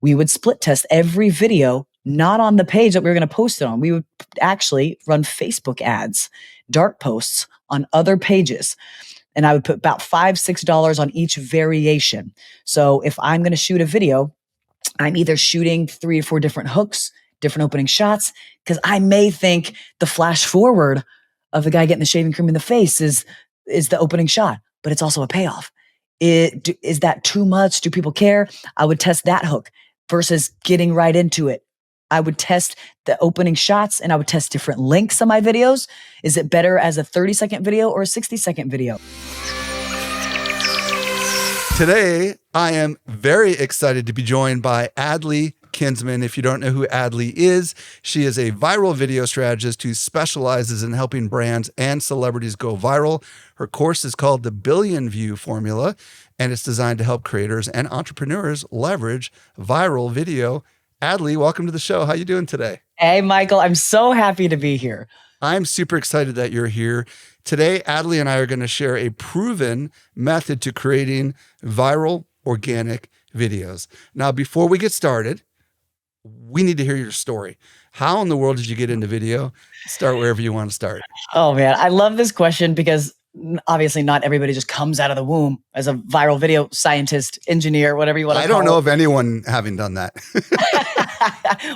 we would split test every video, not on the page that we were going to post it on. We would actually run Facebook ads, dark posts on other pages. And I would put about $5, $6 on each variation. So if I'm going to shoot a video, I'm either shooting 3 or 4 different hooks, different opening shots, because I may think the flash forward of the guy getting the shaving cream in the face is the opening shot, but it's also a payoff. Is that too much? Do people care? I would test that hook versus getting right into it. I would test the opening shots and I would test different lengths of my videos. Is it better as a 30-second video or a 60-second video? Today, I am very excited to be joined by Adley Kinsman. If you don't know who Adley is, she is a viral video strategist who specializes in helping brands and celebrities go viral. Her course is called the Billion View Formula, and it's designed to help creators and entrepreneurs leverage viral video. Adley, welcome to the show. How you doing today? Hey, Michael, I'm so happy to be here. I'm super excited that you're here. Today, Adley and I are going to share a proven method to creating viral organic videos. Now, before we get started, we need to hear your story. How in the world did you get into video? Start wherever you want to start. Oh, man, I love this question because obviously not everybody just comes out of the womb as a viral video scientist, engineer, whatever you want to call it. I don't know of anyone having done that.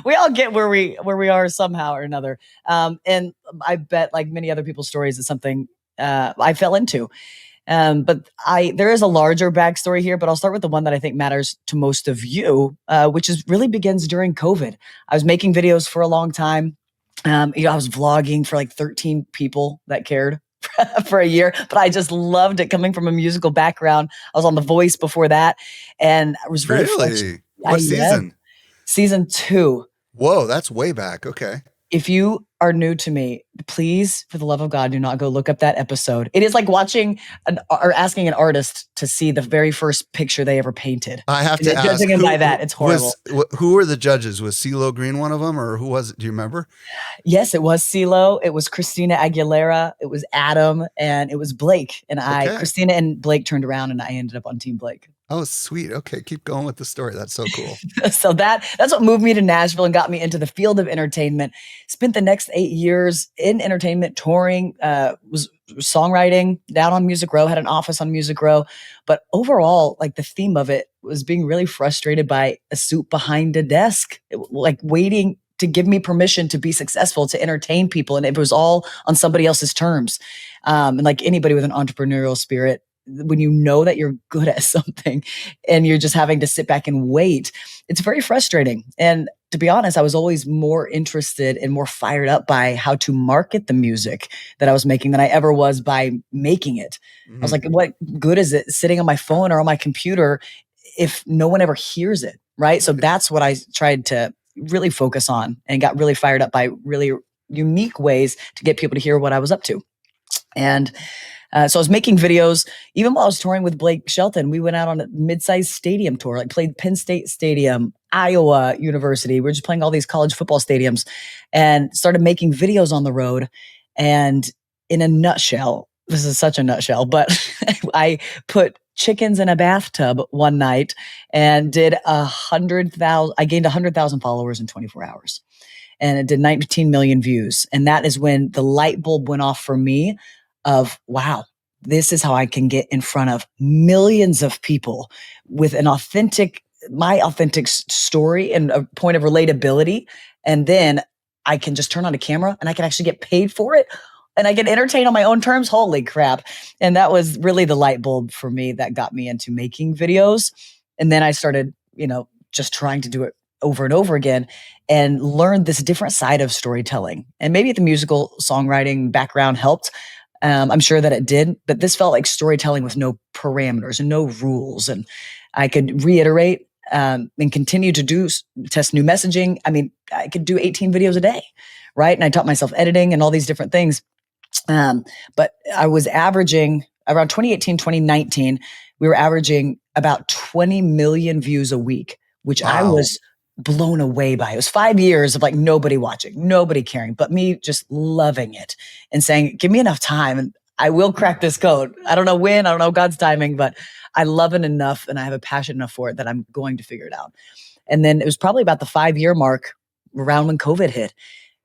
We all get where we are somehow or another. And I bet, like many other people's stories, is something I fell into. But there is a larger backstory here, but I'll start with the one that I think matters to most of you, which really begins during COVID. I was making videos for a long time. I was vlogging for like 13 people that cared for a year, but I just loved it coming from a musical background. I was on The Voice before that. And I was really? What season? Season 2. Whoa, that's way back. Okay. If you are new to me, please, for the love of God, do not go look up that episode. It is like watching or asking an artist to see the very first picture they ever painted. I have to ask, judging him by that, it's horrible. Who were the judges? Was CeeLo Green one of them, or who was it? Do you remember? Yes, it was CeeLo. It was Christina Aguilera. It was Adam, and it was Blake. And Christina and Blake turned around, and I ended up on Team Blake. Oh, sweet. Okay, keep going with the story. That's so cool. So that's what moved me to Nashville and got me into the field of entertainment. Spent the next 8 years in entertainment, touring, was songwriting down on Music Row, had an office on Music Row. But overall, like the theme of it was being really frustrated by a suit behind a desk, like waiting to give me permission to be successful, to entertain people. And it was all on somebody else's terms. And like anybody with an entrepreneurial spirit, when you know that you're good at something and you're just having to sit back and wait, it's very frustrating. And to be honest, I was always more interested and more fired up by how to market the music that I was making than I ever was by making it. I was like, what good is it sitting on my phone or on my computer if no one ever hears it, right? So that's what I tried to really focus on and got really fired up by really unique ways to get people to hear what I was up to. And so I was making videos, even while I was touring with Blake Shelton. We went out on a mid-sized stadium tour, like played Penn State Stadium, Iowa University. We were just playing all these college football stadiums and started making videos on the road. And in a nutshell, this is such a nutshell, but I put chickens in a bathtub one night and did 100,000. I gained 100,000 followers in 24 hours. And it did 19 million views. And that is when the light bulb went off for me of, wow, this is how I can get in front of millions of people with my authentic story and a point of relatability. And then I can just turn on a camera and I can actually get paid for it and I can entertain on my own terms. Holy crap. And that was really the light bulb for me that got me into making videos. And then I started, just trying to do it over and over again and learned this different side of storytelling. And maybe the musical songwriting background helped. I'm sure that it did, but this felt like storytelling with no parameters and no rules. And I could reiterate and continue to test new messaging. I mean, I could do 18 videos a day, right? And I taught myself editing and all these different things. But I was averaging around 2018, 2019, we were averaging about 20 million views a week, which wow. I was blown away by. It was 5 years of like nobody watching, nobody caring, but me just loving it and saying, give me enough time and I will crack this code. I don't know when, I don't know God's timing, but I love it enough and I have a passion enough for it that I'm going to figure it out. And then it was probably about the 5-year mark around when COVID hit.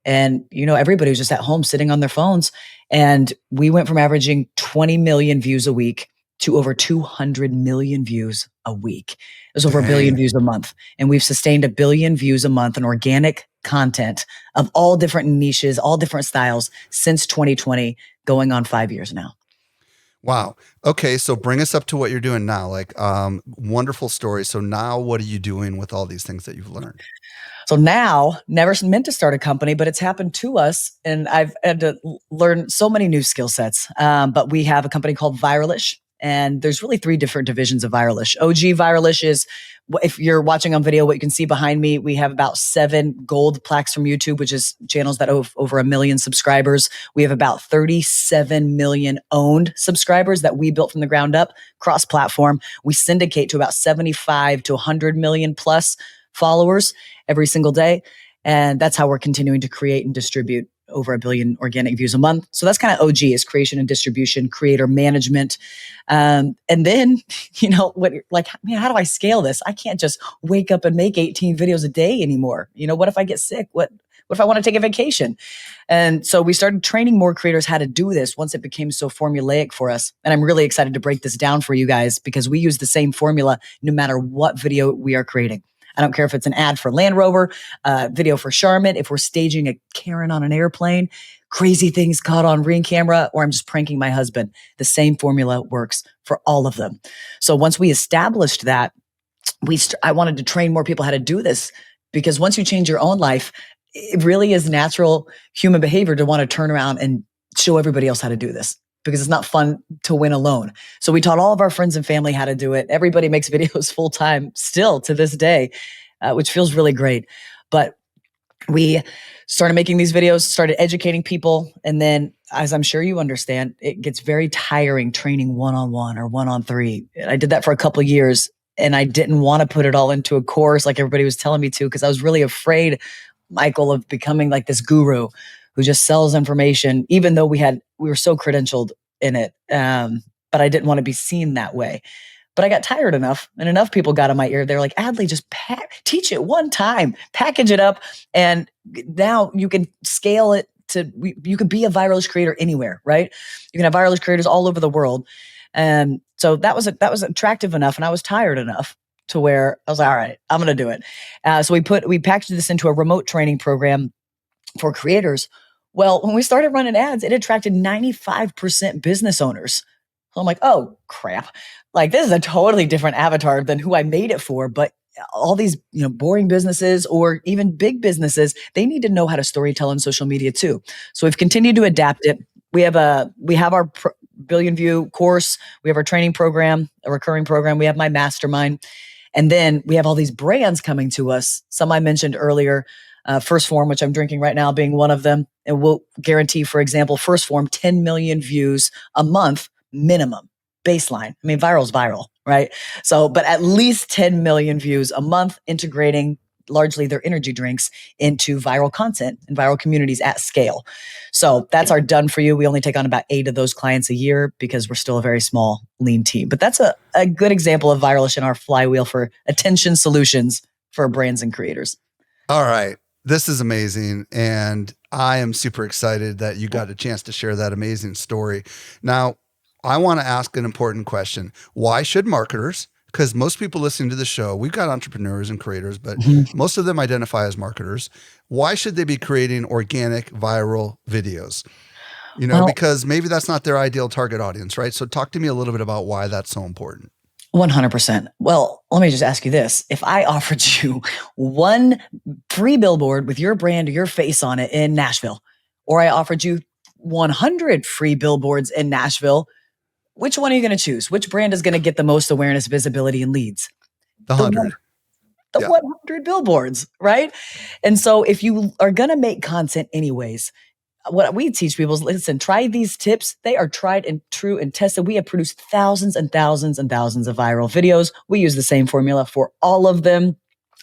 And, everybody was just at home sitting on their phones. And we went from averaging 20 million views a week to over 200 million views a week. It was over a billion views a month. And we've sustained a billion views a month in organic content of all different niches, all different styles since 2020, going on 5 years now. Wow. Okay. So bring us up to what you're doing now. Like, wonderful story. So now what are you doing with all these things that you've learned? So now, never meant to start a company, but it's happened to us. And I've had to learn so many new skill sets. But we have a company called Viralish. And there's really 3 different divisions of Viralish. OG Viralish is, if you're watching on video, what you can see behind me, we have about 7 gold plaques from YouTube, which is channels that have over 1 million subscribers. We have about 37 million owned subscribers that we built from the ground up, cross-platform. We syndicate to about 75 to 100 million plus followers every single day. And that's how we're continuing to create and distribute over 1 billion organic views a month. So that's kind of OG, is creation and distribution, creator management. And then, how do I scale this? I can't just wake up and make 18 videos a day anymore. What if I get sick? What if I want to take a vacation? And so we started training more creators how to do this once it became so formulaic for us. And I'm really excited to break this down for you guys, because we use the same formula no matter what video we are creating. I don't care if it's an ad for Land Rover, video for Charmin, if we're staging a Karen on an airplane, crazy things caught on Ring camera, or I'm just pranking my husband. The same formula works for all of them. So once we established that, I wanted to train more people how to do this, because once you change your own life, it really is natural human behavior to want to turn around and show everybody else how to do this, because it's not fun to win alone. So we taught all of our friends and family how to do it. Everybody makes videos full time still to this day, which feels really great. But we started making these videos, started educating people. And then, as I'm sure you understand, it gets very tiring training one-on-one or one-on-3. I did that for a couple of years, and I didn't want to put it all into a course like everybody was telling me to, because I was really afraid, Michael, of becoming like this guru who just sells information, even though we were so credentialed in it. But I didn't want to be seen that way. But I got tired enough, and enough people got in my ear. They're like, Adley, just teach it one time, package it up. And now you can scale it you could be a Viralish creator anywhere, right? You can have Viralish creators all over the world. And so that was attractive enough. And I was tired enough to where I was like, all right, I'm going to do it. So we packaged this into a remote training program for creators. Well, when we started running ads, it attracted 95% business owners. So I'm like, oh crap. Like, this is a totally different avatar than who I made it for. But all these, boring businesses or even big businesses, they need to know how to storytell on social media too. So we've continued to adapt it. We have our billion view course. We have our training program, a recurring program. We have my mastermind. And then we have all these brands coming to us. Some I mentioned earlier, First Form, which I'm drinking right now, being one of them. And we'll guarantee, for example, First Form, 10 million views a month minimum, baseline. I mean, viral's viral, right? So, but at least 10 million views a month, integrating largely their energy drinks into viral content and viral communities at scale. So that's our done for you. We only take on about 8 of those clients a year, because we're still a very small, lean team. But that's a good example of Viralish in our flywheel for attention solutions for brands and creators. All right. This is amazing. And I am super excited that you got a chance to share that amazing story. Now, I want to ask an important question. Why should marketers, because most people listening to the show, we've got entrepreneurs and creators, but most of them identify as marketers. Why should they be creating organic viral videos? Because maybe that's not their ideal target audience, right? So talk to me a little bit about why that's so important. 100%. Well, let me just ask you this. If I offered you one free billboard with your brand or your face on it in Nashville, or I offered you 100 free billboards in Nashville, which one are you going to choose? Which brand is going to get the most awareness, visibility, and leads? The 100. The 100 billboards, right? And so if you are going to make content anyways, what we teach people is, listen, try these tips. They are tried and true and tested. We have produced thousands and thousands and thousands of viral videos. We use the same formula for all of them.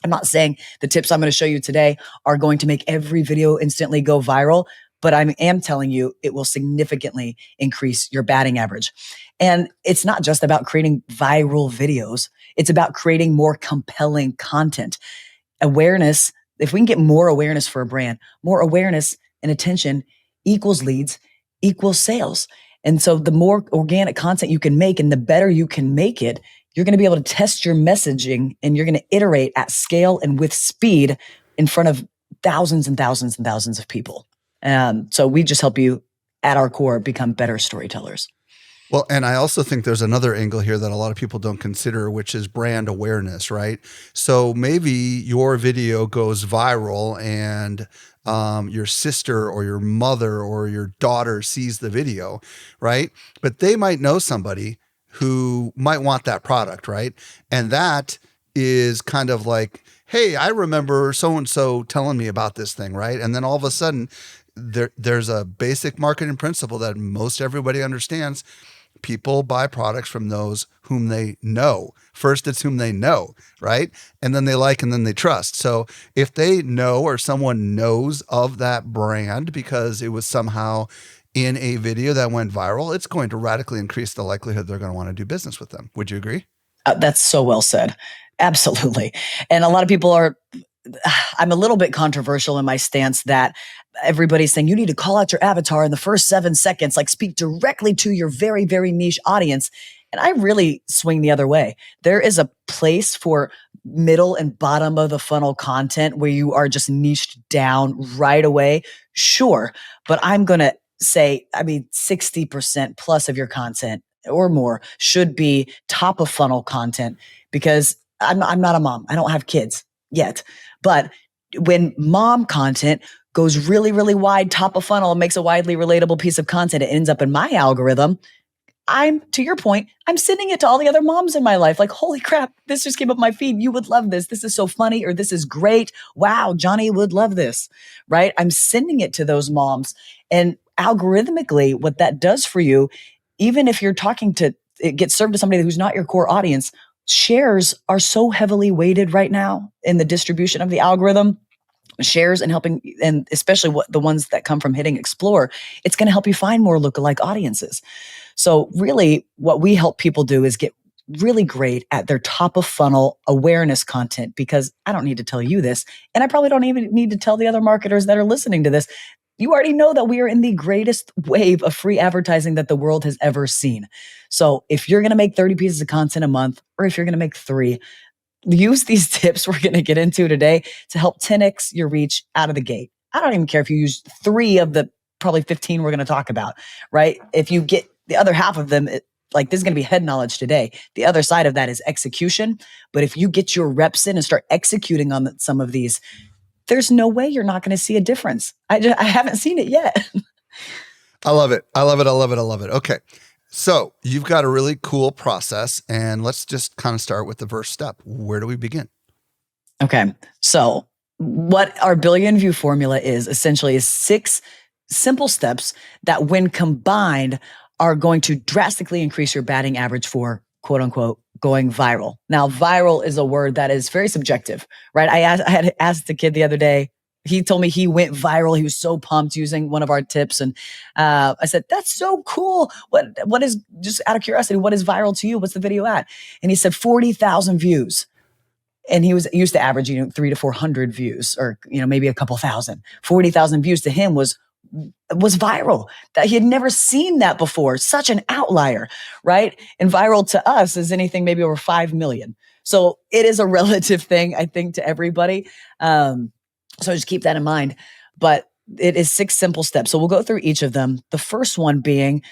I'm not saying the tips I'm going to show you today are going to make every video instantly go viral, but I am telling you it will significantly increase your batting average. And it's not just about creating viral videos. It's about creating more compelling content. awareness, if we can get more awareness for a brand, more awareness and attention equals leads, equals sales. And so the more organic content you can make and the better you can make it, you're going to be able to test your messaging and you're going to iterate at scale and with speed in front of thousands and thousands and thousands of people. So we just help you at our core become better storytellers. Well, and I also think there's another angle here that a lot of people don't consider, which is brand awareness, right? So maybe your video goes viral and your sister or your mother or your daughter sees the video, right? But they might know somebody who might want that product, right? And that is kind of like, hey, I remember so-and-so telling me about this thing, right? And then all of a sudden, there's a basic marketing principle that most everybody understands. People buy products from those whom they know. First, it's whom they know, right? And then they like, and then they trust. So if they know or someone knows of that brand because it was somehow in a video that went viral, it's going to radically increase the likelihood they're going to want to do business with them. Would you agree? That's so well said. Absolutely. And a lot of people I'm a little bit controversial in my stance that everybody's saying you need to call out your avatar in the first 7 seconds, like speak directly to your very, very niche audience. And I really swing the other way. There is a place for middle and bottom of the funnel content where you are just niched down right away. Sure. But I'm going to say, 60% plus of your content or more should be top of funnel content, because I'm not a mom. I don't have kids yet. But when mom content goes really, really wide, top of funnel, and makes a widely relatable piece of content, it ends up in my algorithm. To your point, I'm sending it to all the other moms in my life. Like, holy crap, this just came up my feed. You would love this. This is so funny, or this is great. Wow, Johnny would love this, right? I'm sending it to those moms. And algorithmically, what that does for you, even if you're it gets served to somebody who's not your core audience, shares are so heavily weighted right now in the distribution of the algorithm. Shares and helping, and especially the ones that come from hitting explore, it's going to help you find more lookalike audiences. So really what we help people do is get really great at their top of funnel awareness content, because I don't need to tell you this, and I probably don't even need to tell the other marketers that are listening to this. You already know that we are in the greatest wave of free advertising that the world has ever seen. So if you're going to make 30 pieces of content a month, or if you're going to make 3, use these tips we're going to get into today to help 10x your reach out of the gate. I don't even care if you use 3 of the probably 15 we're going to talk about, right? If you get the other half of them, this is going to be head knowledge today. The other side of that is execution. But if you get your reps in and start executing on some of these, there's no way you're not going to see a difference. I haven't seen it yet. I love it. I love it. I love it. I love it. Okay. So you've got a really cool process, and let's just kind of start with the first step. Where do we begin? Okay. So what our billion view formula is essentially is 6 simple steps that when combined are going to drastically increase your batting average for quote unquote going viral. Now, viral is a word that is very subjective, right? I had asked the kid the other day. He told me he went viral. He was so pumped using one of our tips. And I said, that's so cool. What is, just out of curiosity, what is viral to you? What's the video at? And he said 40,000 views. And he was used to averaging 300 to 400 views, or maybe a couple thousand. 40,000 views to him was viral. That he had never seen that before. Such an outlier, right? And viral to us is anything maybe over 5 million. So it is a relative thing, I think, to everybody. So just keep that in mind. But it is 6 simple steps. So we'll go through each of them. The first one being,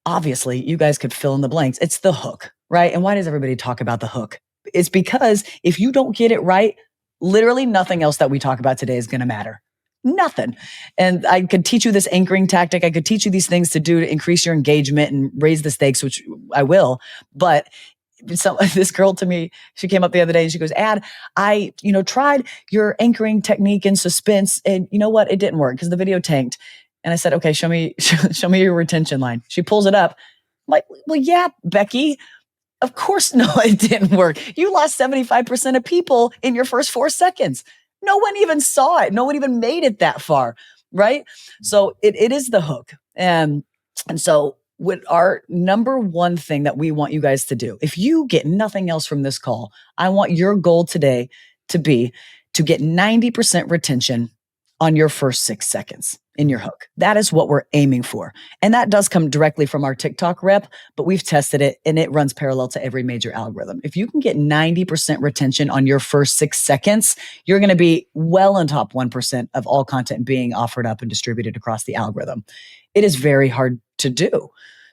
obviously, you guys could fill in the blanks. It's the hook, right? And why does everybody talk about the hook? It's because if you don't get it right, literally nothing else that we talk about today is going to matter. Nothing. And I could teach you this anchoring tactic. I could teach you these things to do to increase your engagement and raise the stakes, which I will. But this girl to me, she came up the other day and she goes, I tried your anchoring technique in suspense, and you know what? It didn't work because the video tanked. And I said, okay, show me your retention line. She pulls it up. I'm like, well, yeah, Becky, of course, no, it didn't work. You lost 75% of people in your first 4 seconds. No one even saw it. No one even made it that far, right? So it is the hook. And so what our number one thing that we want you guys to do, if you get nothing else from this call, I want your goal today to be to get 90% retention on your first 6 seconds in your hook. That is what we're aiming for. And that does come directly from our TikTok rep, but we've tested it and it runs parallel to every major algorithm. If you can get 90% retention on your first 6 seconds, you're going to be well in top 1% of all content being offered up and distributed across the algorithm. It is very hard to do.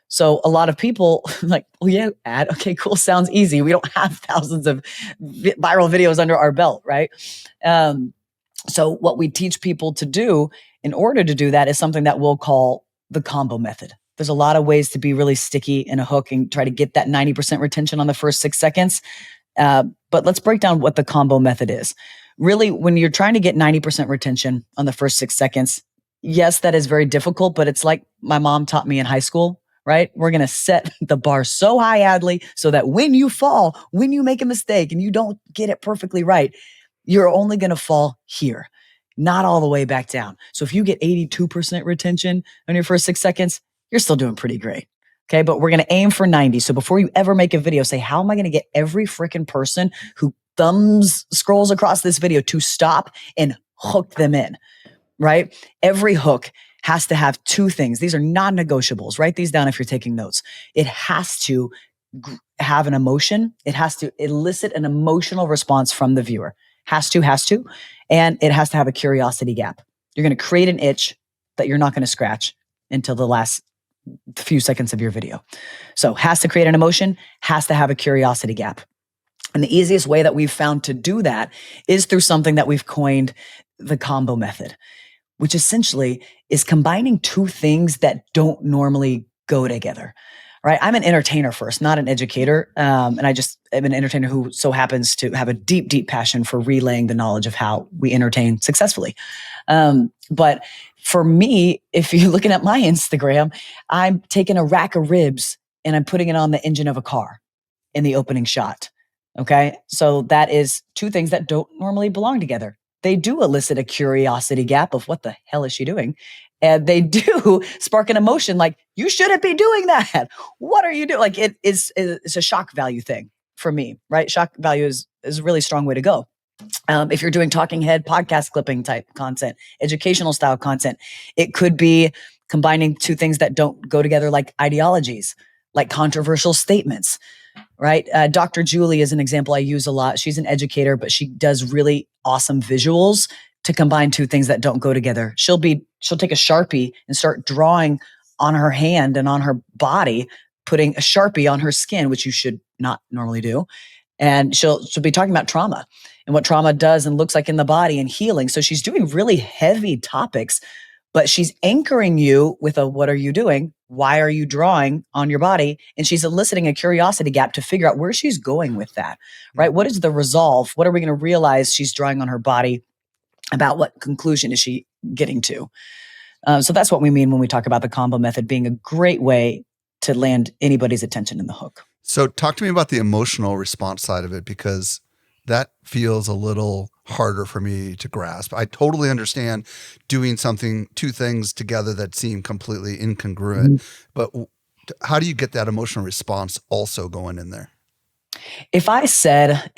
So a lot of people like, oh yeah, okay, cool. Sounds easy. We don't have thousands of viral videos under our belt, right? So what we teach people to do in order to do that is something that we'll call the combo method. There's a lot of ways to be really sticky in a hook and try to get that 90% retention on the first 6 seconds. But let's break down what the combo method is. Really, when you're trying to get 90% retention on the first 6 seconds, yes, that is very difficult, but it's like my mom taught me in high school, right? We're going to set the bar so high, Adley, so that when you fall, when you make a mistake and you don't get it perfectly right, you're only going to fall here, not all the way back down. So if you get 82% retention on your first 6 seconds, you're still doing pretty great. Okay. But we're going to aim for 90. So before you ever make a video, say, how am I going to get every freaking person who scrolls across this video to stop and hook them in, right? Every hook has to have 2 things. These are non-negotiables. Write these down if you're taking notes. It has to have an emotion. It has to elicit an emotional response from the viewer. Has to. And it has to have a curiosity gap. You're going to create an itch that you're not going to scratch until the last few seconds of your video. So has to create an emotion, has to have a curiosity gap. And the easiest way that we've found to do that is through something that we've coined the combo method, which essentially is combining 2 things that don't normally go together. Right. I'm an entertainer first, not an educator. And I just am an entertainer who so happens to have a deep, deep passion for relaying the knowledge of how we entertain successfully. But for me, if you're looking at my Instagram, I'm taking a rack of ribs and I'm putting it on the engine of a car in the opening shot. Okay. So that is 2 things that don't normally belong together. They do elicit a curiosity gap of what the hell is she doing? And they do spark an emotion like, you shouldn't be doing that. What are you doing? Like it's a shock value thing for me, right? Shock value is a really strong way to go. If you're doing talking head, podcast clipping type content, educational style content, it could be combining 2 things that don't go together, like ideologies, like controversial statements, right? Dr. Julie is an example I use a lot. She's an educator, but she does really awesome visuals to combine 2 things that don't go together. She'll take a Sharpie and start drawing on her hand and on her body, putting a Sharpie on her skin, which you should not normally do. And she'll be talking about trauma and what trauma does and looks like in the body and healing. So she's doing really heavy topics, but she's anchoring you with a, what are you doing? Why are you drawing on your body? And she's eliciting a curiosity gap to figure out where she's going with that, right? What is the resolve? What are we going to realize she's drawing on her body? About what conclusion is she getting to? So that's what we mean when we talk about the combo method being a great way to land anybody's attention in the hook. So talk to me about the emotional response side of it, because that feels a little harder for me to grasp. I totally understand doing 2 things together that seem completely incongruent, but how do you get that emotional response also going in there? If I said,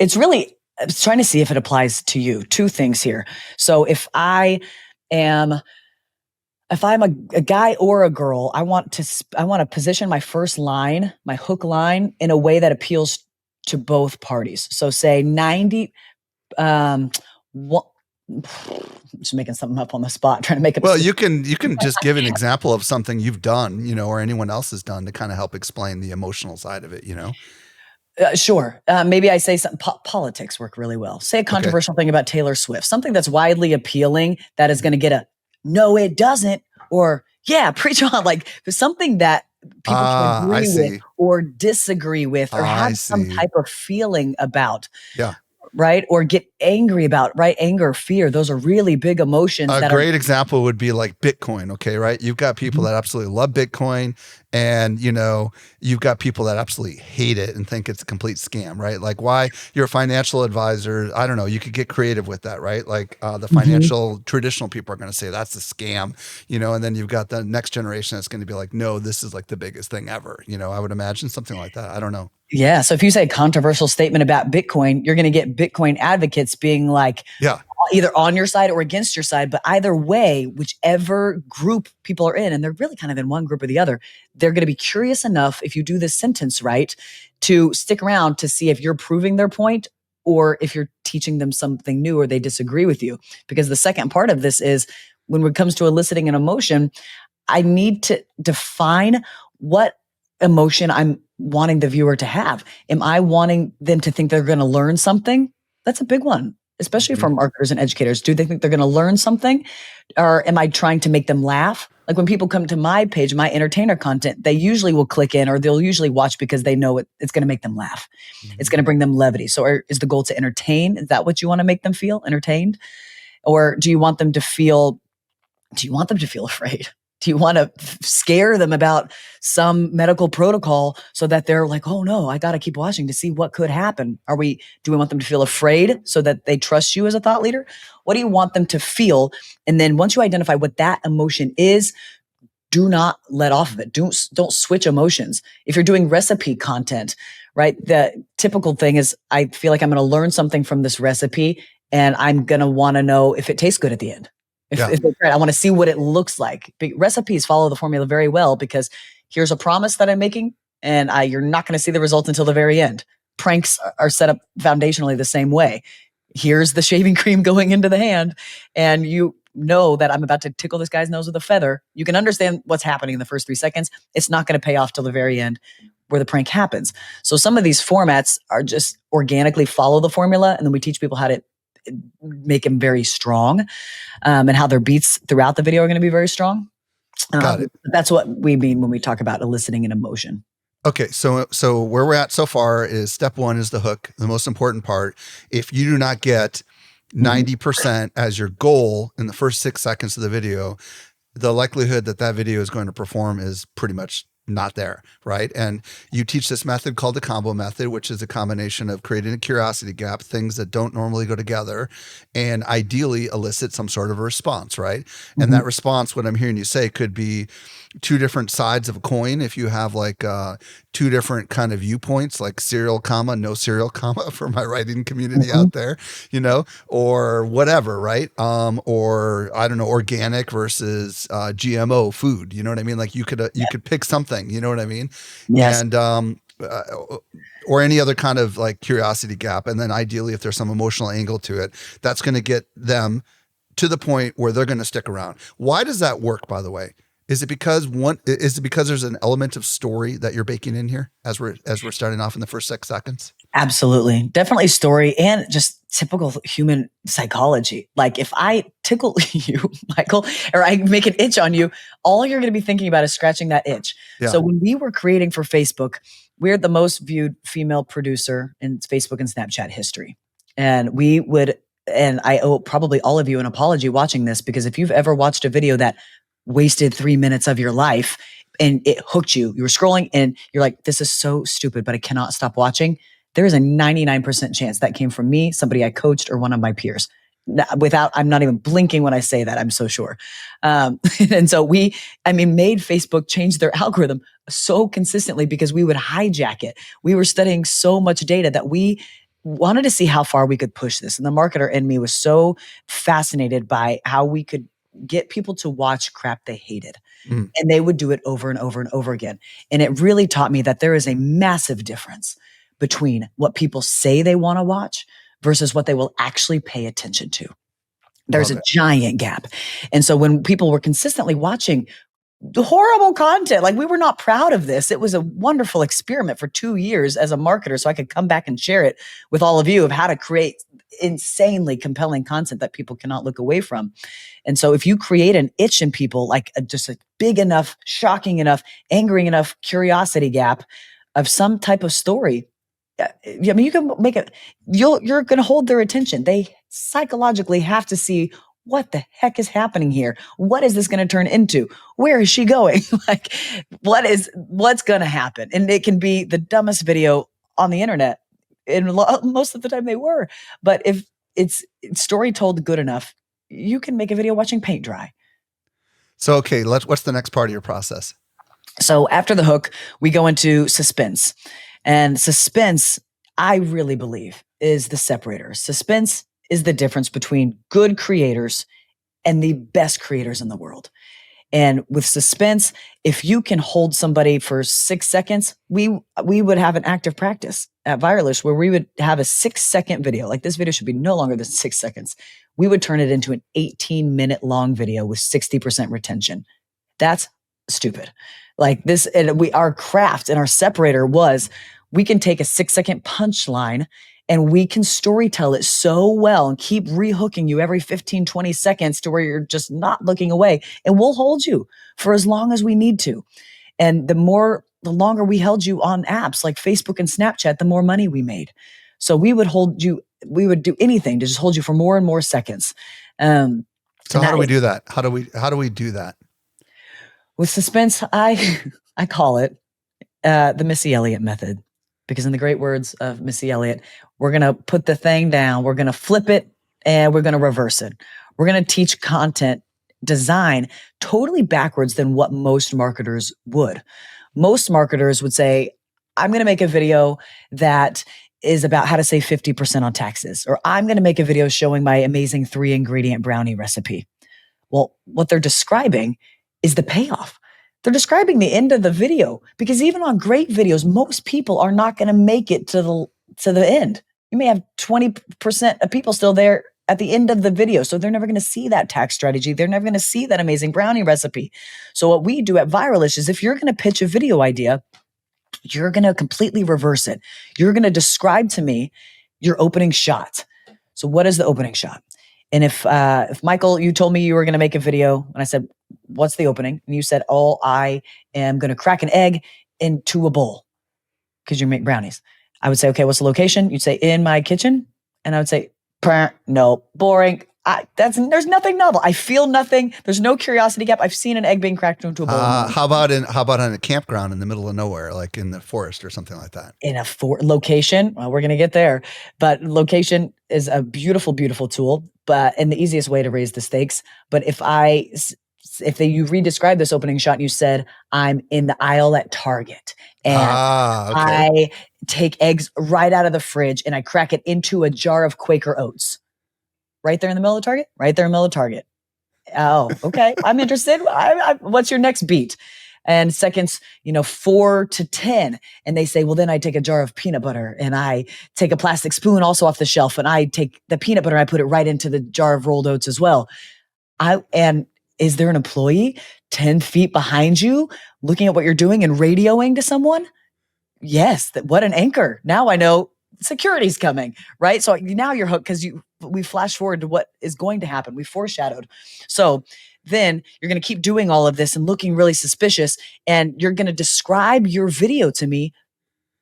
I was trying to see if it applies to you. 2 things here. So if I'm a guy or a girl, I want to position my first line, my hook line, in a way that appeals to both parties. So say 90, just making something up on the spot, trying to make it. Well, you can just give an example of something you've done, or anyone else has done to kind of help explain the emotional side of it, Sure. Maybe I say something. Politics work really well. Say a controversial thing about Taylor Swift, something that's widely appealing that is going to get a no, it doesn't, or yeah, preach on, like something that people can agree with or disagree with or have some type of feeling about. Yeah. Right? Or get angry about, right? Anger, fear. Those are really big emotions. A great example would be like Bitcoin. Okay. Right. You've got people that absolutely love Bitcoin, and you've got people that absolutely hate it and think it's a complete scam, right? Like, why you're a financial advisor. I don't know. You could get creative with that, right? Like the financial traditional people are going to say that's a scam, and then you've got the next generation that's going to be like, no, this is like the biggest thing ever. I would imagine something like that. I don't know. Yeah. So if you say a controversial statement about Bitcoin, you're going to get Bitcoin advocates being like, yeah, either on your side or against your side. But either way, whichever group people are in, and they're really kind of in one group or the other, they're going to be curious enough, if you do this sentence right, to stick around to see if you're proving their point or if you're teaching them something new or they disagree with you. Because the second part of this is, when it comes to eliciting an emotion, I need to define what emotion I'm wanting the viewer to have. Am I wanting them to think they're going to learn something? That's a big one, especially for marketers and educators. Do they think they're going to learn something? Or am I trying to make them laugh? Like when people come to my page, my entertainer content, they usually will click in, or they'll usually watch because they know it's going to make them laugh. It's going to bring them levity. So is the goal to entertain? Is that what you want to make them feel, entertained? Or do you want them to feel afraid? Do you want to scare them about some medical protocol so that they're like, oh no, I got to keep watching to see what could happen? Do we want them to feel afraid so that they trust you as a thought leader? What do you want them to feel? And then once you identify what that emotion is, do not let off of it. Don't switch emotions. If you're doing recipe content, right? The typical thing is, I feel like I'm going to learn something from this recipe and I'm going to want to know if it tastes good at the end. If I want to see what it looks like. Recipes follow the formula very well, because here's a promise that I'm making, and you're not going to see the results until the very end. Pranks are set up foundationally the same way. Here's the shaving cream going into the hand, and you know that I'm about to tickle this guy's nose with a feather. You can understand what's happening in the first 3 seconds. It's not going to pay off till the very end, where the prank happens. So some of these formats are just organically follow the formula, and then we teach people how to make them very strong, and how their beats throughout the video are going to be very strong. Got it. That's what we mean when we talk about eliciting an emotion. Okay, so where we're at so far is step 1 is the hook, the most important part. If you do not get 90% as your goal in the first 6 seconds of the video, the likelihood that video is going to perform is pretty much not there, right? And you teach this method called the combo method, which is a combination of creating a curiosity gap, things that don't normally go together, and ideally elicit some sort of a response, right? And that response, what I'm hearing you say, could be 2 different sides of a coin. If you have like 2 different kind of viewpoints, like serial comma, no serial comma for my writing community out there, or whatever, right? Or I don't know, organic versus GMO food. You know what I mean? Like you could pick something. You know what I mean? Yes. And or any other kind of like curiosity gap. And then ideally, if there's some emotional angle to it, that's going to get them to the point where they're going to stick around. Why does that work, by the way? Is it because there's an element of story that you're baking in here as we're starting off in the first 6 seconds? Absolutely. Definitely story, and just typical human psychology. Like if I tickle you, Michael, or I make an itch on you, all you're going to be thinking about is scratching that itch. Yeah. So when we were creating for Facebook, we're the most viewed female producer in Facebook and Snapchat history. And I owe probably all of you an apology watching this, because if you've ever watched a video that wasted 3 minutes of your life and it hooked you, you were scrolling and you're like, this is so stupid, but I cannot stop watching. There is a 99% chance that came from me, somebody I coached, or one of my peers. I'm not even blinking when I say that, I'm so sure. And so made Facebook change their algorithm so consistently because we would hijack it. We were studying so much data that we wanted to see how far we could push this. And the marketer in me was so fascinated by how we could get people to watch crap they hated. And they would do it over and over and over again. And it really taught me that there is a massive difference between what people say they want to watch versus what they will actually pay attention to. There's a giant gap. And so when people were consistently watching horrible content, like we were not proud of this. It was a wonderful experiment for 2 years as a marketer, so I could come back and share it with all of you of how to create insanely compelling content that people cannot look away from. And so if you create an itch in people, like just a big enough, shocking enough, angering enough curiosity gap of some type of story, you can make it, you're going to hold their attention. They psychologically have to see, what the heck is happening here? What is this going to turn into? Where is she going? Like, what's going to happen? And it can be the dumbest video on the internet. And most of the time they were. But if it's story told good enough, you can make a video watching paint dry. So, okay, what's the next part of your process? So after the hook, we go into suspense. And suspense, I really believe, is the separator. Suspense is the difference between good creators and the best creators in the world. And with suspense, if you can hold somebody for 6 seconds, we would have an active practice at Viralish where we would have a 6-second video. Like, this video should be no longer than 6 seconds. We would turn it into an 18-minute long video with 60% retention. That's stupid. Like this, and our craft and our separator was, we can take a 6-second punchline and we can storytell it so well and keep rehooking you every 15, 20 seconds to where you're just not looking away. And we'll hold you for as long as we need to. And the longer we held you on apps like Facebook and Snapchat, the more money we made. So we would hold you, we would do anything to just hold you for more and more seconds. So how do we do that? How do we do that? With suspense, I call it the Missy Elliott method. Because in the great words of Missy Elliott, we're going to put the thing down, we're going to flip it, and we're going to reverse it. We're going to teach content design totally backwards than what most marketers would. Most marketers would say, I'm going to make a video that is about how to save 50% on taxes, or I'm going to make a video showing my amazing 3-ingredient brownie recipe. Well, what they're describing is the payoff. They're describing the end of the video, because even on great videos, most people are not going to make it to the end. You may have 20% of people still there at the end of the video. So they're never going to see that tax strategy. They're never going to see that amazing brownie recipe. So what we do at Viralish is, if you're going to pitch a video idea, you're going to completely reverse it. You're going to describe to me your opening shot. So what is the opening shot? And if Michael, you told me you were going to make a video, and I said, what's the opening? And you said, oh, I am going to crack an egg into a bowl because you make brownies. I would say, okay, what's the location? You'd say, in my kitchen. And I would say, no, boring. There's nothing novel. I feel nothing. There's no curiosity gap. I've seen an egg being cracked into a bowl. How about on a campground in the middle of nowhere, like in the forest or something like that? In a location, well, we're going to get there, but location is a beautiful, beautiful tool, and the easiest way to raise the stakes. But if you re-describe this opening shot and you said, I'm in the aisle at Target and okay. I take eggs right out of the fridge and I crack it into a jar of Quaker Oats. Right there in the middle of Target? Right there in the middle of Target. Oh, okay. I'm interested. What's your next beat? And seconds, 4 to 10. And they say, well, then I take a jar of peanut butter and I take a plastic spoon also off the shelf and I take the peanut butter and I put it right into the jar of rolled oats as well. And is there an employee 10 feet behind you looking at what you're doing and radioing to someone? Yes. What an anchor. Now I know security's coming, right? So now you're hooked because we flash forward to what is going to happen. We foreshadowed. So then you're going to keep doing all of this and looking really suspicious. And you're going to describe your video to me,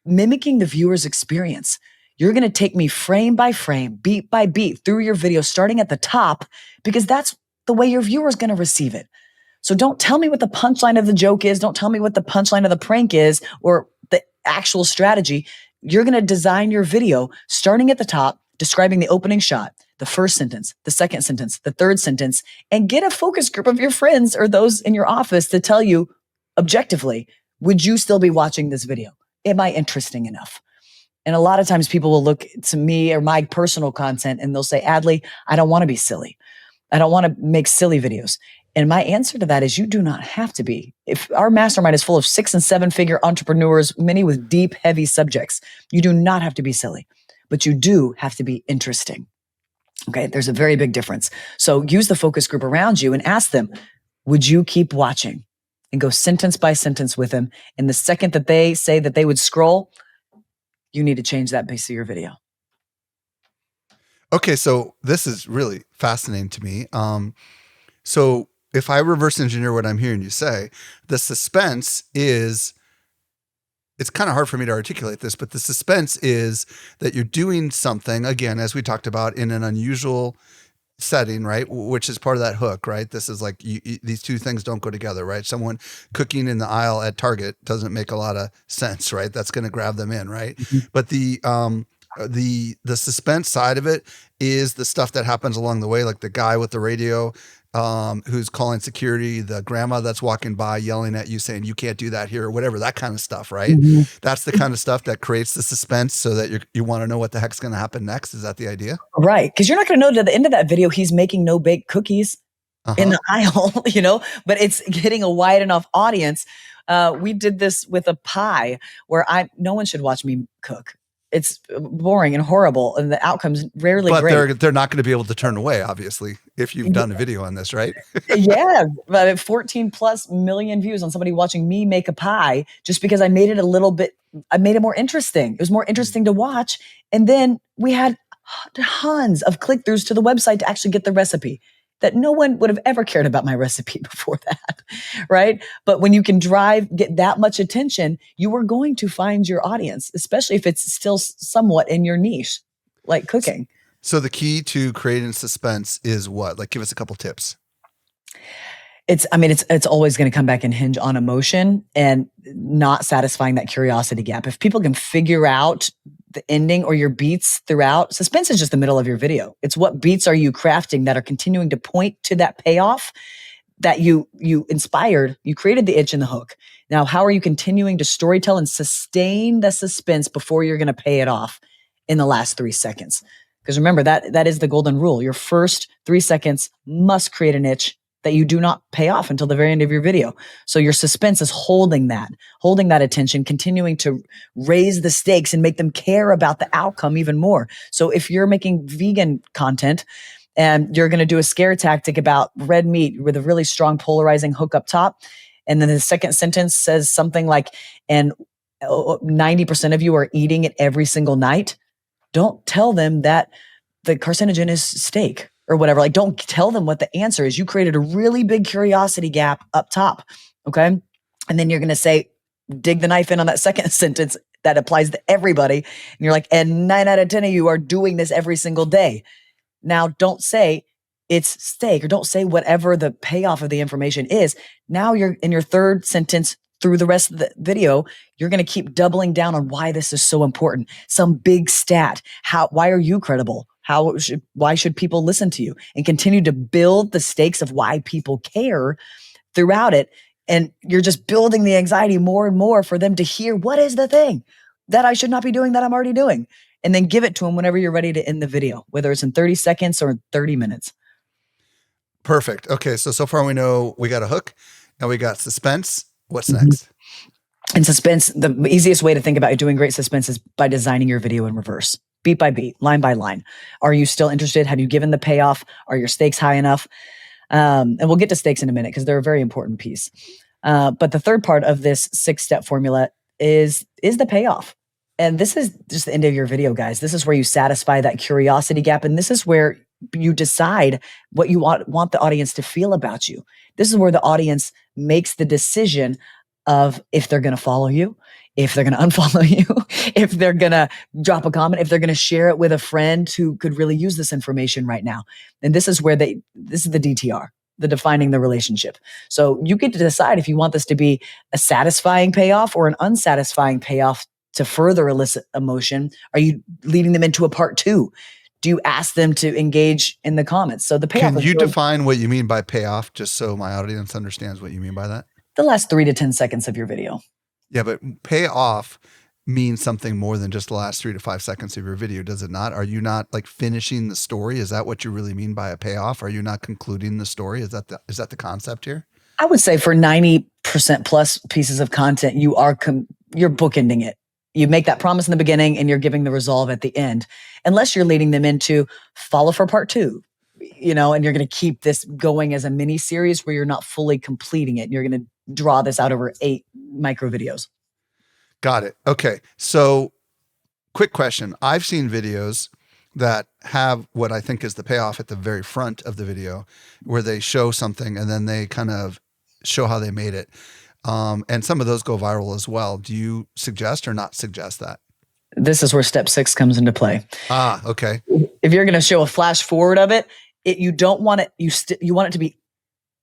mimicking the viewer's experience. You're going to take me frame by frame, beat by beat through your video, starting at the top, because that's the way your viewer is going to receive it. So don't tell me what the punchline of the joke is. Don't tell me what the punchline of the prank is or the actual strategy. You're going to design your video starting at the top, describing the opening shot, the first sentence, the second sentence, the third sentence, and get a focus group of your friends or those in your office to tell you objectively, would you still be watching this video? Am I interesting enough? And a lot of times people will look to me or my personal content and they'll say, Adley, I don't want to be silly. I don't want to make silly videos. And my answer to that is, you do not have to be. If our mastermind is full of 6- and 7-figure entrepreneurs, many with deep, heavy subjects, you do not have to be silly, but you do have to be interesting. Okay, there's a very big difference. So use the focus group around you and ask them, would you keep watching? And go sentence by sentence with them. And the second that they say that they would scroll, you need to change that base of your video. Okay, so this is really fascinating to me. So if I reverse engineer what I'm hearing you say, the suspense is, it's kind of hard for me to articulate this, but the suspense is that you're doing something, again, as we talked about, in an unusual setting, right? Which is part of that hook, right? This is like, these two things don't go together, right? Someone cooking in the aisle at Target doesn't make a lot of sense, right? That's going to grab them in, right? Mm-hmm. But the suspense side of it is the stuff that happens along the way, like the guy with the radio who's calling security, the grandma that's walking by yelling at you saying you can't do that here or whatever, that kind of stuff, right? Mhm. That's the kind of stuff that creates the suspense so that you want to know what the heck's going to happen next. Is that the idea? Right. Because you're not going to know to the end of that video, he's making no bake cookies in Uh-huh. the aisle, but it's getting a wide enough audience. We did this with a pie where no one should watch me cook. It's boring and horrible, and the outcome's rarely But great. they're not going to be able to turn away, obviously, if you've done a video on this, right? Yeah, but 14 plus million views on somebody watching me make a pie just because I made it more interesting. It was more interesting to watch. And then we had tons of click throughs to the website to actually get the recipe that no one would have ever cared about my recipe before that. Right. But when you can get that much attention, you are going to find your audience, especially if it's still somewhat in your niche, like cooking. So the key to creating suspense is what? Like, give us a couple tips. It's always going to come back and hinge on emotion and not satisfying that curiosity gap. If people can figure out the ending or your beats throughout, suspense is just the middle of your video. It's what beats are you crafting that are continuing to point to that payoff that you inspired, you created the itch and the hook. Now, how are you continuing to storytell and sustain the suspense before you're going to pay it off in the last 3 seconds? Because remember, that is the golden rule. Your first 3 seconds must create an itch that you do not pay off until the very end of your video. So your suspense is holding that attention, continuing to raise the stakes and make them care about the outcome even more. So if you're making vegan content and you're going to do a scare tactic about red meat with a really strong polarizing hook up top, and then the second sentence says something like, and 90% of you are eating it every single night, don't tell them that the carcinogen is steak or whatever. Like, don't tell them what the answer is. You created a really big curiosity gap up top. Okay. And then you're going to say, dig the knife in on that second sentence that applies to everybody. And you're like, and 9 out of 10 of you are doing this every single day. Now, don't say it's steak or don't say whatever the payoff of the information is. Now you're in your third sentence through the rest of the video, you're going to keep doubling down on why this is so important. Some big stat. Why are you credible? Why should people listen to you? And continue to build the stakes of why people care throughout it. And you're just building the anxiety more and more for them to hear what is the thing that I should not be doing that I'm already doing. And then give it to them whenever you're ready to end the video, whether it's in 30 seconds or 30 minutes. Perfect. Okay. So far we know we got a hook and we got suspense. What's next? And suspense, the easiest way to think about doing great suspense is by designing your video in reverse, beat by beat, line by line. Are you still interested? Have you given the payoff? Are your stakes high enough? And we'll get to stakes in a minute because they're a very important piece. But the third part of this 6-step formula is the payoff. And this is just the end of your video, guys. This is where you satisfy that curiosity gap. And this is where you decide what you want the audience to feel about you. This is where the audience makes the decision of if they're going to follow you, if they're going to unfollow you, if they're going to drop a comment, if they're going to share it with a friend who could really use this information right now. And this is where this is the DTR, the defining the relationship. So you get to decide if you want this to be a satisfying payoff or an unsatisfying payoff to further elicit emotion. Are you leading them into a part 2? Do you ask them to engage in the comments? So the payoff. Can you define what you mean by payoff, just so my audience understands what you mean by that? The last 3 to 10 seconds of your video. Yeah, but payoff means something more than just the last 3 to 5 seconds of your video, does it not? Are you not like finishing the story? Is that what you really mean by a payoff? Are you not concluding the story? Is that the concept here? I would say for 90% plus pieces of content, you're bookending it. You make that promise in the beginning and you're giving the resolve at the end, unless you're leading them into follow for part 2, and you're going to keep this going as a mini series where you're not fully completing it. You're going to draw this out over 8 micro videos. Got it. Okay. So quick question. I've seen videos that have what I think is the payoff at the very front of the video where they show something and then they kind of show how they made it. And some of those go viral as well. Do you suggest or not suggest that? This is where step 6 comes into play. Okay. If you're going to show a flash forward of it, you don't want it. You want it to be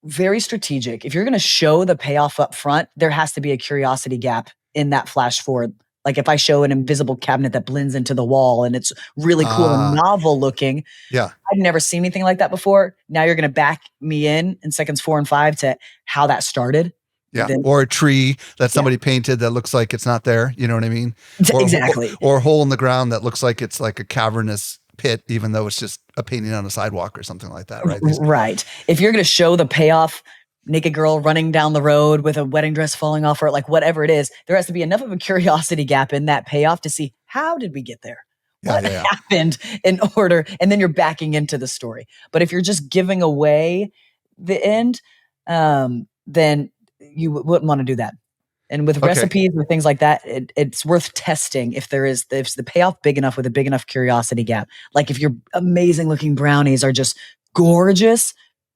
very strategic. If you're going to show the payoff up front, there has to be a curiosity gap in that flash forward Like if I show an invisible cabinet that blends into the wall and it's really cool and novel looking, yeah. I've never seen anything like that before. Now you're going to back me in seconds 4 and 5 to how that started. Yeah. Then, Or a tree that somebody painted that looks like it's not there. You know what I mean? exactly. Or a hole in the ground that looks like it's like a cavernous pit, even though it's just a painting on a sidewalk or something like that. Right. Right. If you're going to show the payoff naked girl running down the road with a wedding dress falling off her, like whatever it is, there has to be enough of a curiosity gap in that payoff to see how did we get there? What happened in order? And then you're backing into the story. But if you're just giving away the end, then you wouldn't want to do that. And with recipes or things like that, it's worth testing if the payoff big enough with a big enough curiosity gap. Like if your amazing looking brownies are just gorgeous,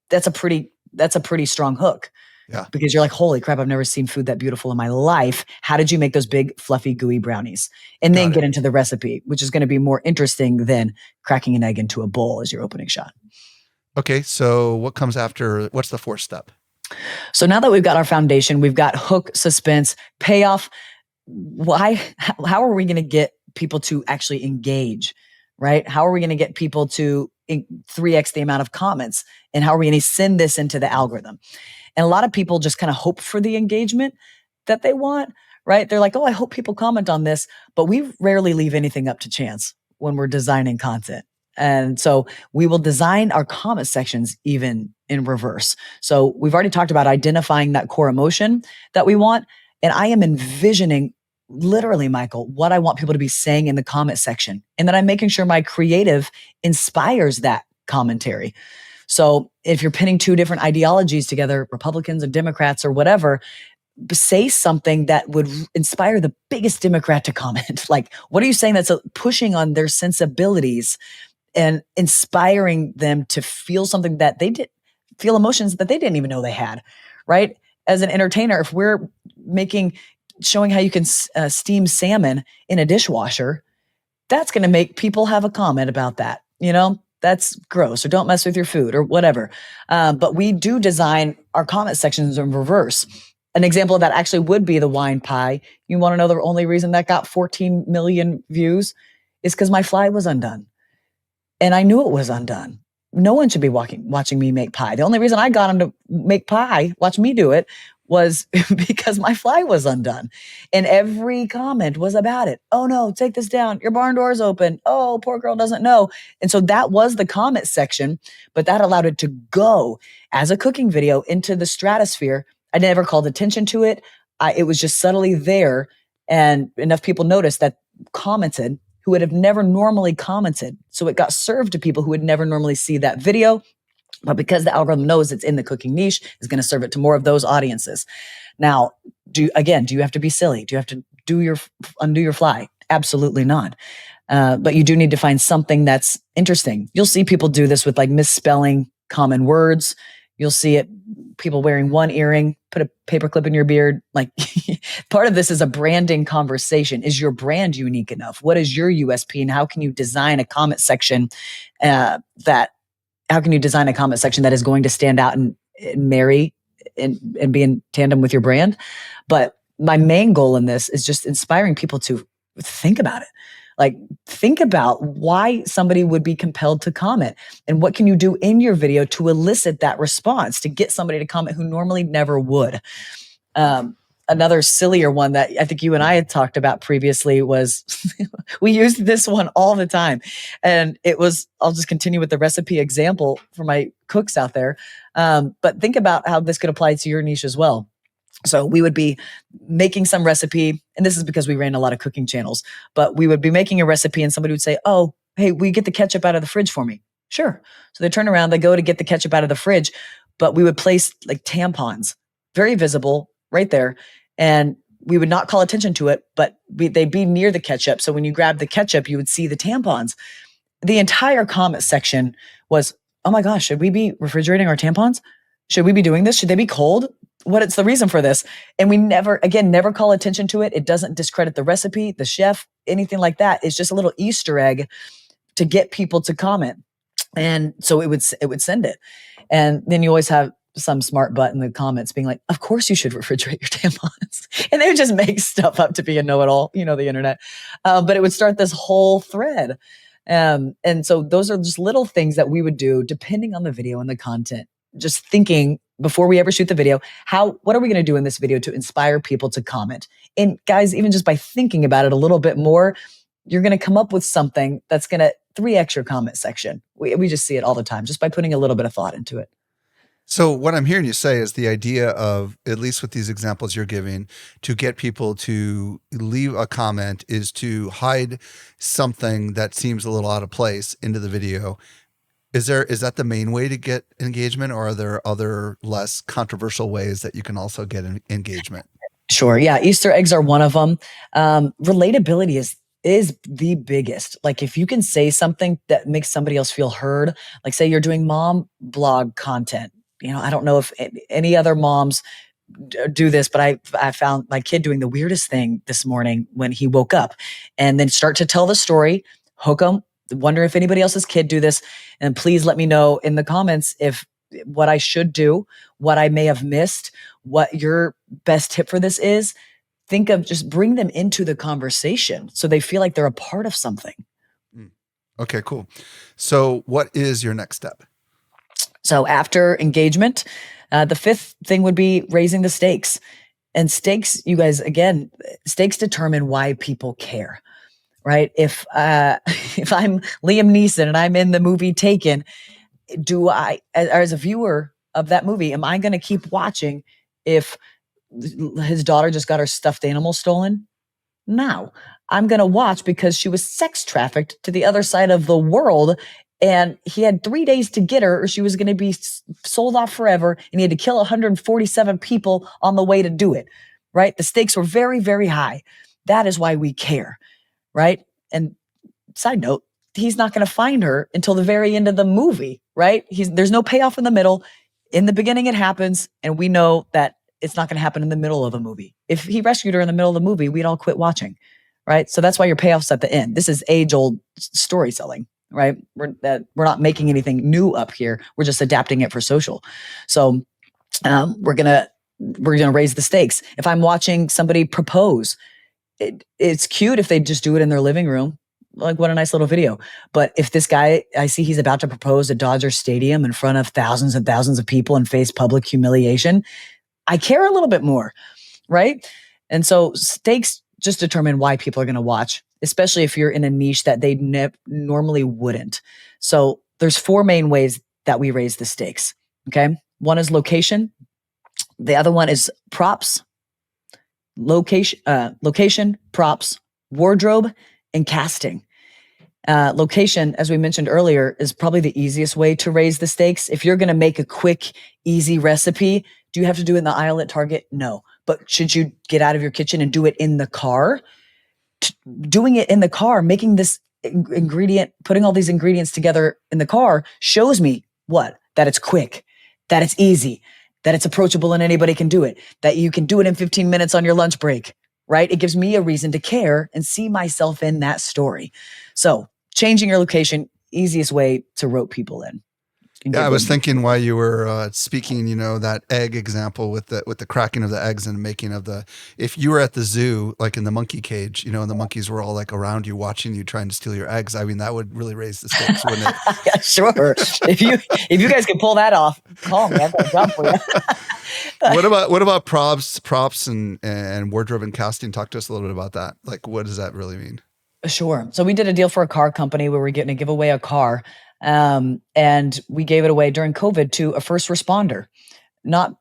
that's a pretty strong hook. Yeah. Because you're like, holy crap, I've never seen food that beautiful in my life. How did you make those big, fluffy, gooey brownies? And then get into the recipe, which is going to be more interesting than cracking an egg into a bowl as your opening shot. Okay. So what comes after? What's the fourth step? So now that we've got our foundation, we've got hook, suspense, payoff. How are we going to get people to actually engage, right? How are we going to get people to 3x the amount of comments? And how are we going to send this into the algorithm? And a lot of people just kind of hope for the engagement that they want, right? They're like, oh, I hope people comment on this, but we rarely leave anything up to chance when we're designing content. And so we will design our comment sections even in reverse. So we've already talked about identifying that core emotion that we want. And I am envisioning literally, Michael, what I want people to be saying in the comment section. And then I'm making sure my creative inspires that commentary. So if you're pinning two different ideologies together, Republicans and Democrats or whatever, say something that would inspire the biggest Democrat to comment. Like, what are you saying that's pushing on their sensibilities and inspiring them to feel something that they did, feel emotions that they didn't even know they had, right? As an entertainer, if we're showing how you can steam salmon in a dishwasher, that's going to make people have a comment about that, that's gross, or don't mess with your food or whatever. But we do design our comment sections in reverse. An example of that actually would be the wine pie. You want to know the only reason that got 14 million views is because my fly was undone. And I knew it was undone. No one should be watching me make pie. The only reason I got them to make pie, watch me do it, was because my fly was undone. And every comment was about it. Oh no, take this down. Your barn door's open. Oh, poor girl doesn't know. And so that was the comment section, but that allowed it to go as a cooking video into the stratosphere. I never called attention to it. It was just subtly there. And enough people noticed that commented who would have never normally commented. So it got served to people who would never normally see that video. But because the algorithm knows it's in the cooking niche, it's going to serve it to more of those audiences. Now, do you have to be silly? Do you have to undo your fly? Absolutely not. But you do need to find something that's interesting. You'll see people do this with like misspelling common words. You'll see it, people wearing one earring, put a paperclip in your beard. Like part of this is a branding conversation. Is your brand unique enough? What is your USP? And how can you design a comment section that is going to stand out and marry and be in tandem with your brand? But my main goal in this is just inspiring people to think about it. Like, think about why somebody would be compelled to comment and what can you do in your video to elicit that response, to get somebody to comment who normally never would. Another sillier one that I think you and I had talked about previously was we used this one all the time. And it was, I'll just continue with the recipe example for my cooks out there. But think about how this could apply to your niche as well. So we would be making some recipe, and this is because we ran a lot of cooking channels, but we would be making a recipe and somebody would say, oh, hey, will you get the ketchup out of the fridge for me? Sure. So they turn around, they go to get the ketchup out of the fridge, but we would place like tampons, very visible right there. And we would not call attention to it, but they'd be near the ketchup. So when you grab the ketchup, you would see the tampons. The entire comment section was, oh my gosh, should we be refrigerating our tampons? Should we be doing this? Should they be cold? What's the reason for this? And we never call attention to it. It doesn't discredit the recipe, the chef, anything like that. It's just a little Easter egg to get people to comment. And so it would send it. And then you always have some smart butt in the comments being like, of course you should refrigerate your tampons. And they would just make stuff up to be a know-it-all, the internet. But it would start this whole thread. And so those are just little things that we would do depending on the video and the content. Just thinking before we ever shoot the video, what are we going to do in this video to inspire people to comment? And guys, even just by thinking about it a little bit more, you're going to come up with something that's going to 3x your comment section. We just see it all the time just by putting a little bit of thought into it. So what I'm hearing you say is the idea of, at least with these examples you're giving, to get people to leave a comment is to hide something that seems a little out of place into the video. Is that the main way to get engagement, or are there other less controversial ways that you can also get engagement? Sure. Yeah. Easter eggs are one of them. Relatability is the biggest. Like if you can say something that makes somebody else feel heard, like say you're doing mom blog content. I don't know if any other moms do this, but I found my kid doing the weirdest thing this morning when he woke up, and then start to tell the story, hook them, wonder if anybody else's kid do this. And please let me know in the comments if what I should do, what I may have missed, what your best tip for this is. Think of just bring them into the conversation so they feel like they're a part of something. Okay, cool. So what is your next step? So after engagement, the fifth thing would be raising the stakes. And stakes, you guys, again, stakes determine why people care, right? If I'm Liam Neeson and I'm in the movie Taken, do I, as a viewer of that movie, am I going to keep watching if his daughter just got her stuffed animal stolen? No, I'm going to watch because she was sex trafficked to the other side of the world. And he had 3 days to get her, or she was going to be sold off forever. And he had to kill 147 people on the way to do it, right? The stakes were very, very high. That is why we care, right? And side note, he's not going to find her until the very end of the movie, right? There's no payoff in the middle. In the beginning, it happens. And we know that it's not going to happen in the middle of a movie. If he rescued her in the middle of the movie, we'd all quit watching, right? So that's why your payoff's at the end. This is age-old story selling. Right? We're not making anything new up here. We're just adapting it for social. So we're gonna raise the stakes. If I'm watching somebody propose, it's cute if they just do it in their living room. Like, what a nice little video. But if this guy, I see he's about to propose at Dodger Stadium in front of thousands and thousands of people and face public humiliation, I care a little bit more, right? And so stakes just determine why people are going to watch, especially if you're in a niche that they normally wouldn't. So there's 4 main ways that we raise the stakes. Okay. One is location. The other one is props, location, props, wardrobe, and casting. Location, as we mentioned earlier, is probably the easiest way to raise the stakes. If you're going to make a quick, easy recipe, do you have to do it in the aisle at Target? No. But should you get out of your kitchen and do it in the car? Doing it in the car, making this ingredient, putting all these ingredients together in the car shows me what? That it's quick, that it's easy, that it's approachable and anybody can do it, that you can do it in 15 minutes on your lunch break, right? It gives me a reason to care and see myself in that story. So changing your location, easiest way to rope people in. Yeah, I was thinking while you were speaking, that egg example with the cracking of the eggs and making of if you were at the zoo, like in the monkey cage, and the monkeys were all like around you watching you trying to steal your eggs. I mean, that would really raise the stakes, wouldn't it? Yeah, sure. If you guys can pull that off, call me. I've got a job for you. What about props and wardrobe and casting? Talk to us a little bit about that. Like, what does that really mean? Sure. So we did a deal for a car company where we're getting to give away a car. And we gave it away during COVID to a first responder, not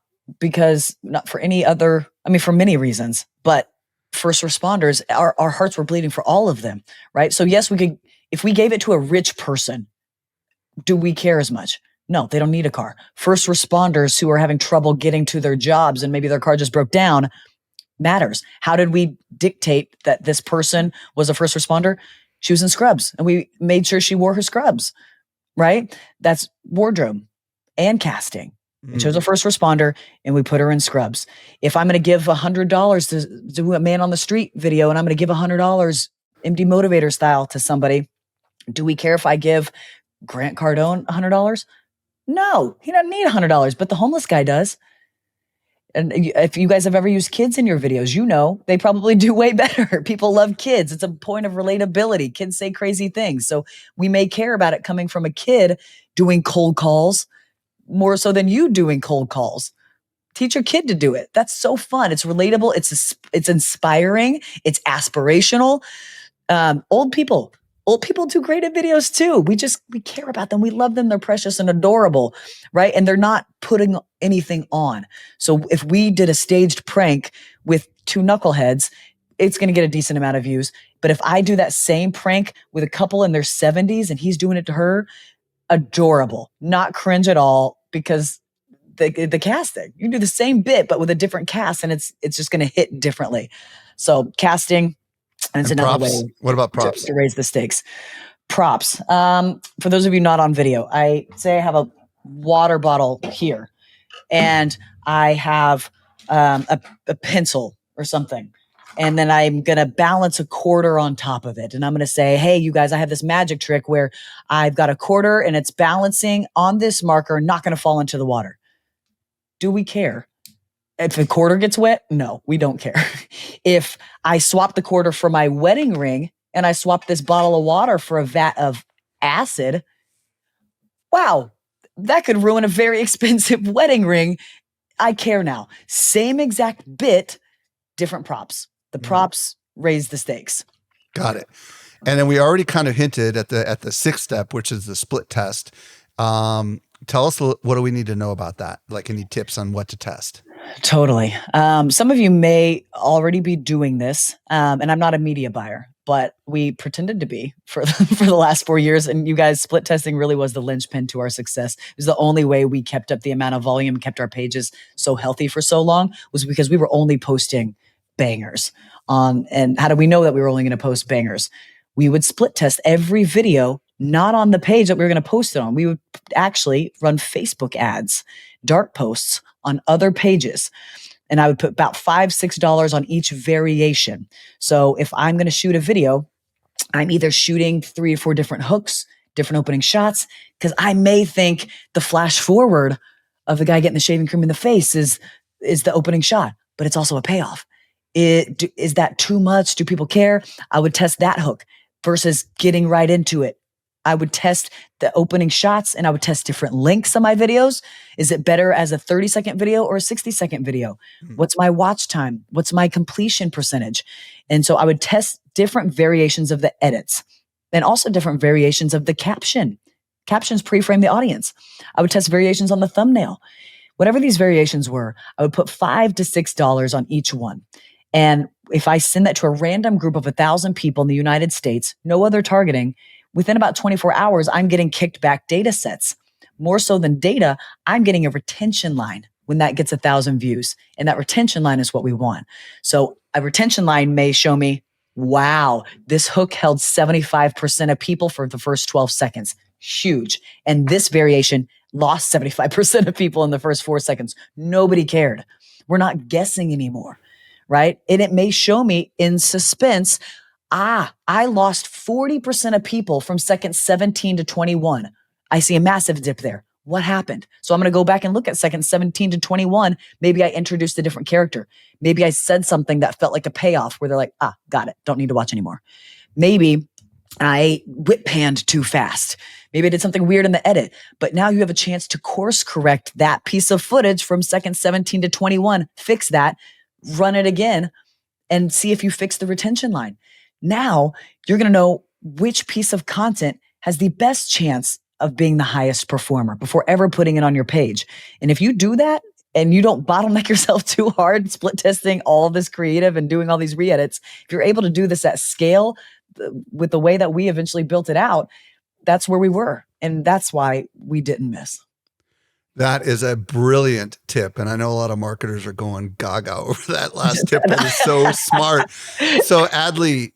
for any other, for many reasons, but first responders, our hearts were bleeding for all of them. Right. So yes, if we gave it to a rich person, do we care as much? No, they don't need a car. First responders who are having trouble getting to their jobs and maybe their car just broke down matters. How did we dictate that this person was a first responder? She was in scrubs and we made sure she wore her scrubs. Right? That's wardrobe and casting. We chose a first responder and we put her in scrubs. If I'm going to give $100 to do a man on the street video and I'm going to give $100 MD motivator style to somebody, do we care if I give Grant Cardone $100? No, he doesn't need $100, but the homeless guy does. And if you guys have ever used kids in your videos, you know they probably do way better. People love kids. It's a point of relatability. Kids say crazy things. So we may care about it coming from a kid doing cold calls more so than you doing cold calls. Teach your kid to do it. That's so fun. It's relatable. It's inspiring. It's aspirational. Old people. Old people do great at videos too. We care about them. We love them. They're precious and adorable, right? And they're not putting anything on. So if we did a staged prank with two knuckleheads, it's going to get a decent amount of views. But if I do that same prank with a couple in their 70s and he's doing it to her, adorable, not cringe at all, because the casting, you do the same bit but with a different cast, and it's just going to hit differently. So casting, and it's another props. way. What about props? To raise the stakes. Props. For those of you not on video, I say I have a water bottle here, and I have a pencil or something. And then I'm going to balance a quarter on top of it. And I'm going to say, hey, you guys, I have this magic trick where I've got a quarter and it's balancing on this marker, not going to fall into the water. Do we care? If the quarter gets wet, no, we don't care. If I swap the quarter for my wedding ring and I swap this bottle of water for a vat of acid, wow, that could ruin a very expensive wedding ring. I care now. Same exact bit, different props. The props raise the stakes. Got it. And then we already kind of hinted at the sixth step, which is the split test. Tell us, what do we need to know about that? Like any tips on what to test? Totally. Some of you may already be doing this, and I'm not a media buyer, but we pretended to be for the last 4 years. And you guys, split testing really was the linchpin to our success. It was the only way we kept up the amount of volume, kept our pages so healthy for so long, was because we were only posting bangers on. And how do we know that we were only going to post bangers? We would split test every video, not on the page that we were going to post it on. We would actually run Facebook ads, dark posts on other pages. And I would put about $5, $6 on each variation. So if I'm going to shoot a video, I'm either shooting 3 or 4 different hooks, different opening shots, because I may think the flash forward of the guy getting the shaving cream in the face is the opening shot, but it's also a payoff. Is that too much? Do people care? I would test that hook versus getting right into it. I would test the opening shots and I would test different lengths on my videos. Is it better as a 30-second video or a 60-second video? What's my watch time? What's my completion percentage? And so I would test different variations of the edits and also different variations of the caption. Captions pre-frame the audience. I would test variations on the thumbnail. Whatever these variations were, I would put $5 to $6 on each one. And if I send that to a random group of 1,000 people in the United States, no other targeting, within about 24 hours, I'm getting kicked back data sets. More so than data, I'm getting a retention line when that gets 1,000 views. And that retention line is what we want. So a retention line may show me, wow, this hook held 75% of people for the first 12 seconds. Huge. And this variation lost 75% of people in the first 4 seconds. Nobody cared. We're not guessing anymore, right? And it may show me in suspense, I lost 40% of people from second 17 to 21. I see a massive dip there. What happened? So I'm going to go back and look at second 17 to 21. Maybe I introduced a different character. Maybe I said something that felt like a payoff where they're like, got it. Don't need to watch anymore. Maybe I whip panned too fast. Maybe I did something weird in the edit, but now you have a chance to course correct that piece of footage from second 17 to 21, fix that, run it again, and see if you fix the retention line. Now you're going to know which piece of content has the best chance of being the highest performer before ever putting it on your page. And if you do that and you don't bottleneck yourself too hard, split testing all this creative and doing all these re-edits, if you're able to do this at scale with the way that we eventually built it out, that's where we were. And that's why we didn't miss. That is a brilliant tip. And I know a lot of marketers are going gaga over that last tip. That is so smart. So Adley,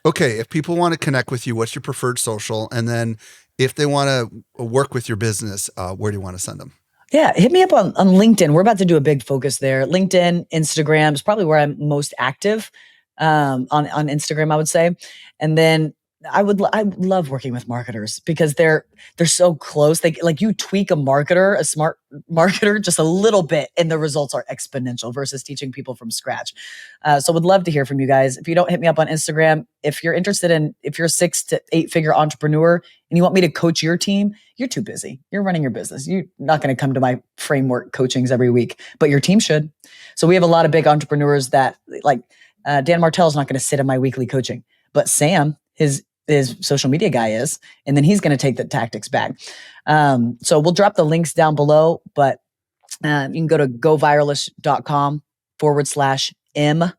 okay, if people want to connect with you, what's your preferred social? And then if they want to work with your business, where do you want to send them? Yeah, hit me up on LinkedIn. We're about to do a big focus there. LinkedIn, Instagram is probably where I'm most active on Instagram, I would say. And then I love working with marketers because they're so close. They like you tweak a marketer, a smart marketer, just a little bit, and the results are exponential versus teaching people from scratch. So would love to hear from you guys. If you don't hit me up on Instagram, if you're interested in if you're a 6 to 8 figure entrepreneur and you want me to coach your team, you're too busy. You're running your business. You're not going to come to my framework coachings every week, but your team should. So we have a lot of big entrepreneurs that like Dan Martell's not going to sit in my weekly coaching, but Sam, his social media guy is, and then he's going to take the tactics back. So we'll drop the links down below, but you can go to goviralish.com/M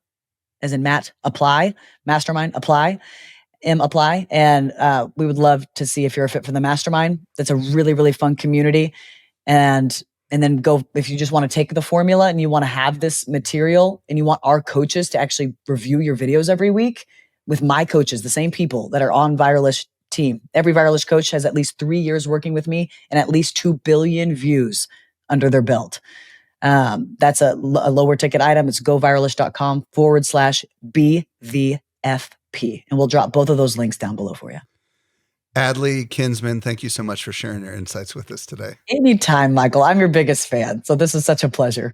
as in Matt, apply, mastermind, apply, apply. And we would love to see if you're a fit for the mastermind. That's a really, really fun community. And then go, if you just want to take the formula and you want to have this material and you want our coaches to actually review your videos every week with my coaches, the same people that are on Viralish team. Every Viralish coach has at least 3 years working with me and at least 2 billion views under their belt. That's a lower ticket item. It's goviralish.com/BVFP. And we'll drop both of those links down below for you. Adley Kinsman, thank you so much for sharing your insights with us today. Anytime, Michael. I'm your biggest fan. So this is such a pleasure.